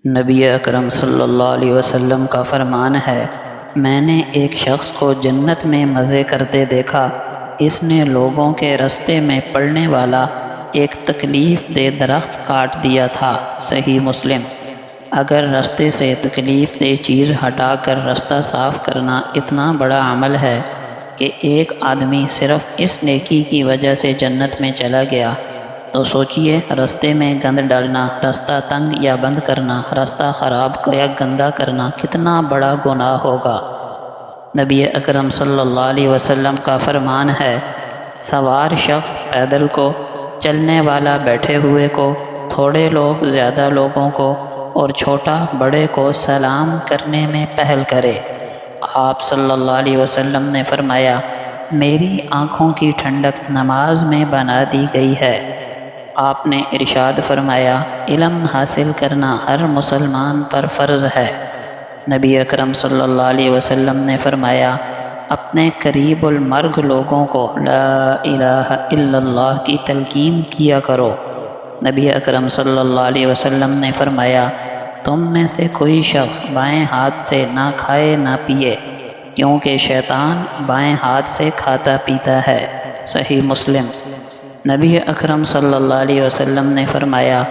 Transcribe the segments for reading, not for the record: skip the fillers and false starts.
نبی اکرم صلی اللہ علیہ وسلم کا فرمان ہے، میں نے ایک شخص کو جنت میں مزے کرتے دیکھا۔ اس نے لوگوں کے رستے میں پڑنے والا ایک تکلیف دہ درخت کاٹ دیا تھا۔ صحیح مسلم۔ اگر رستے سے تکلیف دہ چیز ہٹا کر رستہ صاف کرنا اتنا بڑا عمل ہے کہ ایک آدمی صرف اس نیکی کی وجہ سے جنت میں چلا گیا، تو سوچئے رستے میں گند ڈالنا، رستہ تنگ یا بند کرنا، رستہ خراب یا گندا کرنا کتنا بڑا گناہ ہوگا۔ نبی اکرم صلی اللہ علیہ وسلم کا فرمان ہے، سوار شخص پیدل کو، چلنے والا بیٹھے ہوئے کو، تھوڑے لوگ زیادہ لوگوں کو اور چھوٹا بڑے کو سلام کرنے میں پہل کرے۔ آپ صلی اللہ علیہ وسلم نے فرمایا، میری آنکھوں کی ٹھنڈک نماز میں بنا دی گئی ہے۔ آپ نے ارشاد فرمایا، علم حاصل کرنا ہر مسلمان پر فرض ہے۔ نبی اکرم صلی اللہ علیہ وسلم نے فرمایا، اپنے قریب المرگ لوگوں کو لا الہ الا اللہ کی تلقین کیا کرو۔ نبی اکرم صلی اللہ علیہ وسلم نے فرمایا، تم میں سے کوئی شخص بائیں ہاتھ سے نہ کھائے نہ پیے، کیونکہ شیطان بائیں ہاتھ سے کھاتا پیتا ہے۔ صحیح مسلم۔ نبی اکرم صلی اللہ علیہ وسلم نے فرمایا،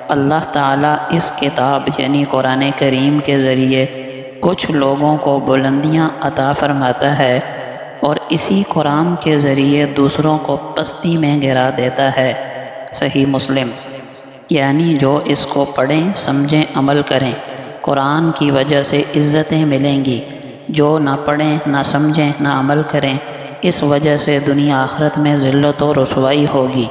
اللہ تعالیٰ اس کتاب یعنی قرآن کریم کے ذریعے کچھ لوگوں کو بلندیاں عطا فرماتا ہے اور اسی قرآن کے ذریعے دوسروں کو پستی میں گرا دیتا ہے۔ صحیح مسلم۔ یعنی جو اس کو پڑھیں، سمجھیں، عمل کریں، قرآن کی وجہ سے عزتیں ملیں گی۔ جو نہ پڑھیں، نہ سمجھیں، نہ عمل کریں، اس وجہ سے دنیا آخرت میں ذلت و رسوائی ہوگی۔